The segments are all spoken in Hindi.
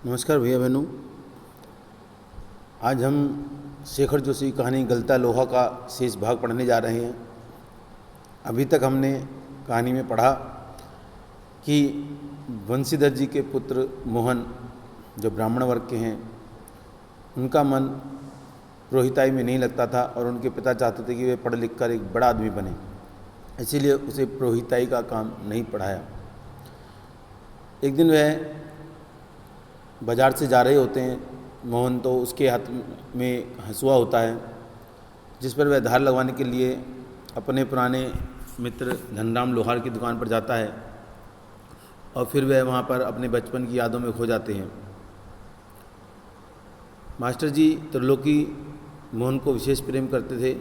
नमस्कार भैया बहनों। आज हम शेखर जोशी की कहानी गलता लोहा का शेष भाग पढ़ने जा रहे हैं। अभी तक हमने कहानी में पढ़ा कि बंशीधर जी के पुत्र मोहन जो ब्राह्मण वर्ग के हैं, उनका मन पुरोहिताई में नहीं लगता था और उनके पिता चाहते थे कि वे पढ़ लिख कर एक बड़ा आदमी बने, इसीलिए उसे पुरोहिताई का काम नहीं पढ़ाया। एक दिन वह बाजार से जा रहे होते हैं। मोहन तो उसके हाथ में हंसुआ होता है, जिस पर वह धार लगवाने के लिए अपने पुराने मित्र धनराम लोहार की दुकान पर जाता है और फिर वह वहाँ पर अपने बचपन की यादों में खो जाते हैं। मास्टर जी त्रिलोकी मोहन को विशेष प्रेम करते थे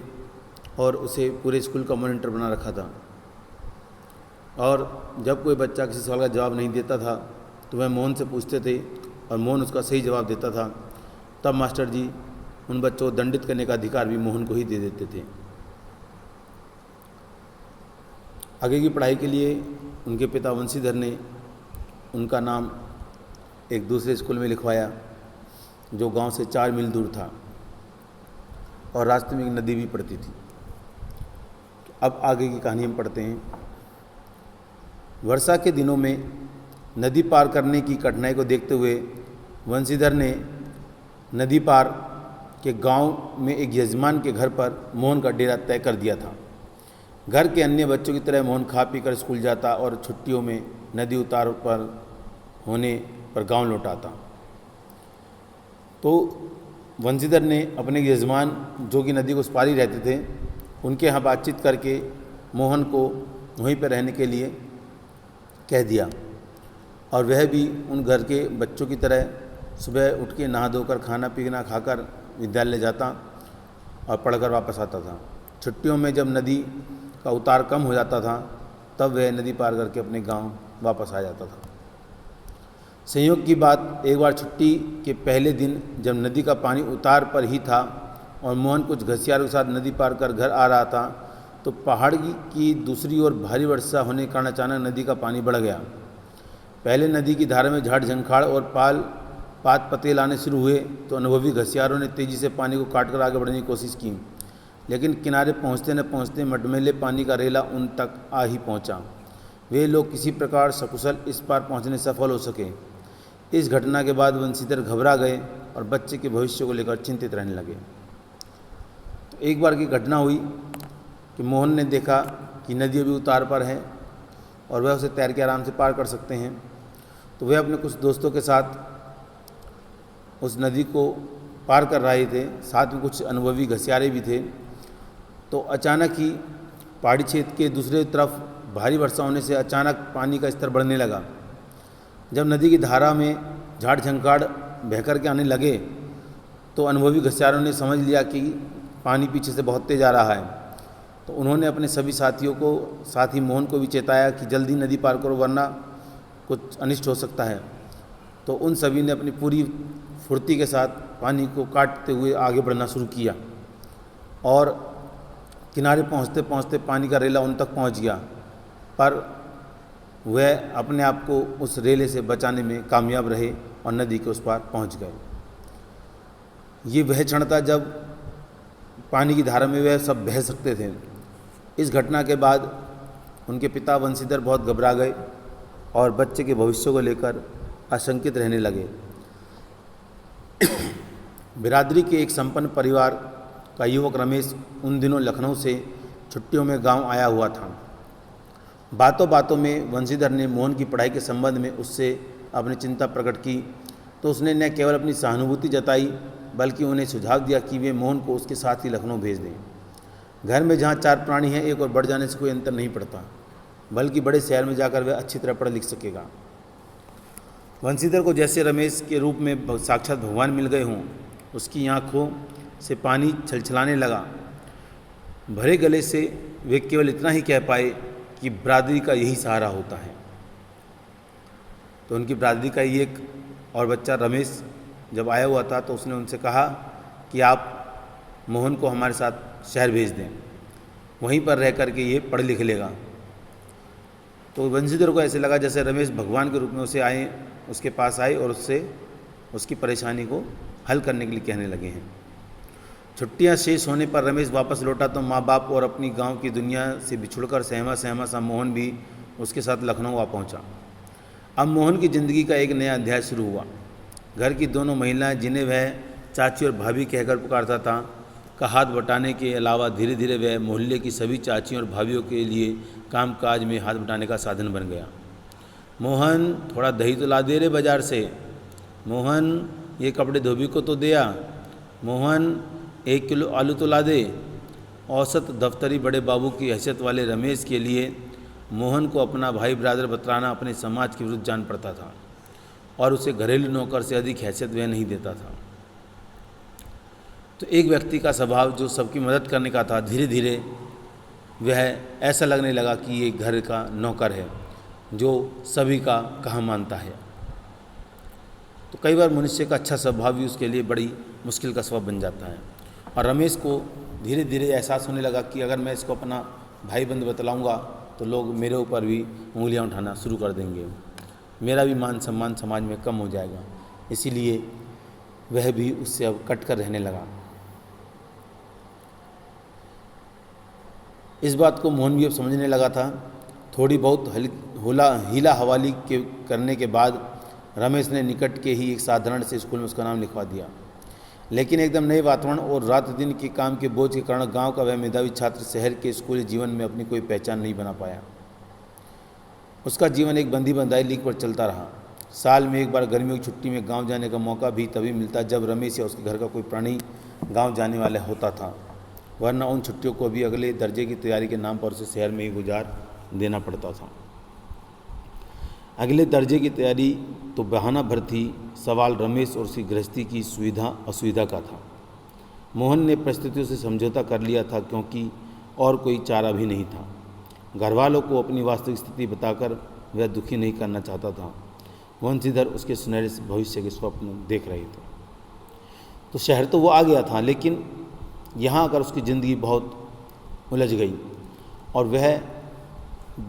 और उसे पूरे स्कूल का मॉनिटर बना रखा था, और जब कोई बच्चा किसी सवाल का जवाब नहीं देता था तो वह मोहन से पूछते थे और मोहन उसका सही जवाब देता था। तब मास्टर जी उन बच्चों को दंडित करने का अधिकार भी मोहन को ही दे देते थे। आगे की पढ़ाई के लिए उनके पिता वंशीधर ने उनका नाम एक दूसरे स्कूल में लिखवाया, जो गांव से 4 मील दूर था और रास्ते में एक नदी भी पड़ती थी। अब आगे की कहानी हम पढ़ते हैं। वर्षा के दिनों में नदी पार करने की कठिनाई को देखते हुए वंशीधर ने नदी पार के गांव में एक यजमान के घर पर मोहन का डेरा तय कर दिया था। घर के अन्य बच्चों की तरह मोहन खा पी कर स्कूल जाता और छुट्टियों में नदी उतार पर होने पर गांव लौट आता। तो वंशीधर ने अपने यजमान, जो कि नदी को उस पार ही रहते थे, उनके यहाँ बातचीत करके मोहन को वहीं पर रहने के लिए कह दिया, और वह भी उन घर के बच्चों की तरह सुबह उठ के नहा धोकर खाना पीना खाकर विद्यालय जाता और पढ़कर वापस आता था। छुट्टियों में जब नदी का उतार कम हो जाता था तब वह नदी पार करके अपने गांव वापस आ जाता था। संयोग की बात, एक बार छुट्टी के पहले दिन जब नदी का पानी उतार पर ही था और मोहन कुछ घसियारों के साथ नदी पार कर घर आ रहा था, तो पहाड़ की दूसरी ओर भारी वर्षा होने के कारण अचानक नदी का पानी बढ़ गया। पहले नदी की धारा में झाड़ झंखाड़ और पात पतेल आने शुरू हुए तो अनुभवी घसियारों ने तेजी से पानी को काटकर आगे बढ़ने की कोशिश की, लेकिन किनारे पहुंचते न पहुंचते मटमैले पानी का रेला उन तक आ ही पहुंचा। वे लोग किसी प्रकार सकुशल इस पार पहुंचने सफल हो सके। इस घटना के बाद वंशीधर घबरा गए और बच्चे के भविष्य को लेकर चिंतित रहने लगे। तो एक बार की घटना हुई कि मोहन ने देखा कि नदी अभी उतार पर है और वह उसे तैर के आराम से पार कर सकते हैं। तो वह अपने कुछ दोस्तों के साथ उस नदी को पार कर रहे थे, साथ में कुछ अनुभवी घसियारे भी थे। तो अचानक ही पहाड़ी क्षेत्र के दूसरे तरफ भारी वर्षा होने से अचानक पानी का स्तर बढ़ने लगा। जब नदी की धारा में झाड़ झंखाड़ बह कर के आने लगे तो अनुभवी घसियारों ने समझ लिया कि पानी पीछे से बहुत तेज आ रहा है। तो उन्होंने अपने सभी साथियों को, साथ ही मोहन को भी चेताया कि जल्दी नदी पार करो वरना कुछ अनिष्ट हो सकता है। तो उन सभी ने अपनी पूरी फुर्ती के साथ पानी को काटते हुए आगे बढ़ना शुरू किया और किनारे पहुंचते पहुंचते पानी का रेला उन तक पहुंच गया, पर वह अपने आप को उस रेले से बचाने में कामयाब रहे और नदी के उस पार पहुंच गए। ये वह क्षण था जब पानी की धारा में वह सब बह सकते थे। इस घटना के बाद उनके पिता वंशीधर बहुत घबरा गए और बच्चे के भविष्य को लेकर आशंकित रहने लगे। बिरादरी के एक संपन्न परिवार का युवक रमेश उन दिनों लखनऊ से छुट्टियों में गांव आया हुआ था। बातों बातों में वंशीधर ने मोहन की पढ़ाई के संबंध में उससे अपनी चिंता प्रकट की, तो उसने न केवल अपनी सहानुभूति जताई बल्कि उन्हें सुझाव दिया कि वे मोहन को उसके साथ ही लखनऊ भेज दें। घर में जहाँ 4 प्राणी हैं, एक और बढ़ जाने से कोई अंतर नहीं पड़ता, बल्कि बड़े शहर में जाकर वह अच्छी तरह पढ़ लिख सकेगा। वंशीधर को जैसे रमेश के रूप में साक्षात भगवान मिल गए हों, उसकी आँखों से पानी छलछलाने लगा। भरे गले से वे केवल इतना ही कह पाए कि बिरादरी का यही सहारा होता है। तो उनकी बिरादरी का ही एक और बच्चा रमेश जब आया हुआ था तो उसने उनसे कहा कि आप मोहन को हमारे साथ शहर भेज दें, वहीं पर रह कर के ये पढ़ लिख लेगा। तो वंशीधर को ऐसे लगा जैसे रमेश भगवान के रूप में उसके पास आए और उससे उसकी परेशानी को हल करने के लिए कहने लगे हैं। छुट्टियां शेष होने पर रमेश वापस लौटा तो माँ बाप और अपनी गांव की दुनिया से बिछुड़कर सहमा सहमा सा मोहन भी उसके साथ लखनऊ आ पहुंचा। अब मोहन की ज़िंदगी का एक नया अध्याय शुरू हुआ। घर की दोनों महिलाएं, जिन्हें वह चाची और भाभी कहकर पुकारता था, का हाथ बटाने के अलावा धीरे धीरे वह मोहल्ले की सभी चाचियों और भाभीयों के लिए कामकाज में हाथ बटाने का साधन बन गया। मोहन, थोड़ा दही तो ला दे रे बाजार से। मोहन, ये कपड़े धोबी को तो दिया। मोहन, 1 किलो आलू तो ला दे। औसत दफ्तरी बड़े बाबू की हैसियत वाले रमेश के लिए मोहन को अपना भाई ब्रादर बतलाना अपने समाज के विरुद्ध जान पड़ता था और उसे घरेलू नौकर से अधिक हैसियत वह नहीं देता था। तो एक व्यक्ति का स्वभाव जो सबकी मदद करने का था, धीरे धीरे वह ऐसा लगने लगा कि ये घर का नौकर है जो सभी का कहा मानता है। तो कई बार मनुष्य का अच्छा स्वभाव भी उसके लिए बड़ी मुश्किल का स्वभाव बन जाता है। और रमेश को धीरे धीरे एहसास होने लगा कि अगर मैं इसको अपना भाई बंद बतलाऊँगा तो लोग मेरे ऊपर भी उंगलियां उठाना शुरू कर देंगे, मेरा भी मान सम्मान समाज में कम हो जाएगा। इसीलिए वह भी उससे अब कट कर रहने लगा। इस बात को मोहन भी अब समझने लगा था। थोड़ी बहुत हीला हवाली करने के बाद रमेश ने निकट के ही एक साधारण से स्कूल में उसका नाम लिखवा दिया। लेकिन एकदम नए वातावरण और रात दिन के काम के बोझ के कारण गांव का वह मेधावी छात्र शहर के स्कूली जीवन में अपनी कोई पहचान नहीं बना पाया। उसका जीवन एक बंदी बंधाई लीक पर चलता रहा। साल में एक बार गर्मियों की छुट्टी में गांव जाने का मौका भी तभी मिलता जब रमेश या उसके घर का कोई प्राणी गांव जाने वाला होता था, वरना उन छुट्टियों को भी अगले दर्जे की तैयारी के नाम पर उसे शहर में ही गुजार देना पड़ता था। अगले दर्जे की तैयारी तो बहाना भर थी, सवाल रमेश और उसकी गृहस्थी की सुविधा असुविधा का था। मोहन ने परिस्थितियों से समझौता कर लिया था क्योंकि और कोई चारा भी नहीं था। घर वालों को अपनी वास्तविक स्थिति बताकर वह दुखी नहीं करना चाहता था। वंशीधर उसके सुनहरे भविष्य के स्वप्न देख रहे थे। तो शहर तो वो आ गया था, लेकिन यहाँ आकर उसकी ज़िंदगी बहुत उलझ गई और वह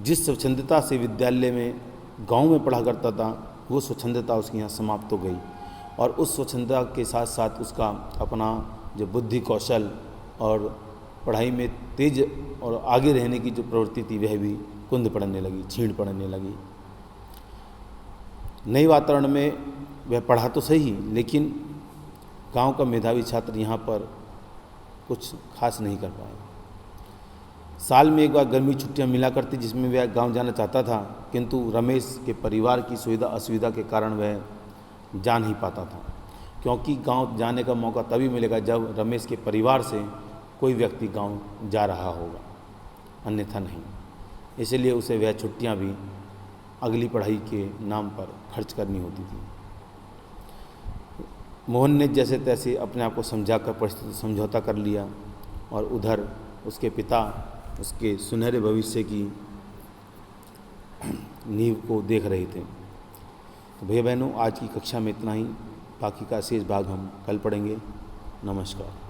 जिस स्वच्छंदता से विद्यालय में गांव में पढ़ा करता था, वो स्वच्छंदता उसकी यहाँ समाप्त हो गई। और उस स्वच्छंदता के साथ साथ उसका अपना जो बुद्धि कौशल और पढ़ाई में तेज और आगे रहने की जो प्रवृत्ति थी वह भी कुंद पड़ने लगी, छीण पड़ने लगी। नए वातावरण में वह पढ़ा तो सही, लेकिन गांव का मेधावी छात्र यहाँ पर कुछ खास नहीं कर पाया। साल में एक बार गर्मी छुट्टियां मिला करती जिसमें वह गांव जाना चाहता था, किंतु रमेश के परिवार की सुविधा असुविधा के कारण वह जा नहीं पाता था, क्योंकि गांव जाने का मौका तभी मिलेगा जब रमेश के परिवार से कोई व्यक्ति गांव जा रहा होगा, अन्यथा नहीं। इसलिए उसे वह छुट्टियां भी अगली पढ़ाई के नाम पर खर्च करनी होती थी। मोहन ने जैसे तैसे अपने आप को समझाकर परिस्थिति समझौता कर लिया और उधर उसके पिता उसके सुनहरे भविष्य की नींव को देख रहे थे। तो भैया बहनों, आज की कक्षा में इतना ही। बाकी का शेष भाग हम कल पढ़ेंगे। नमस्कार।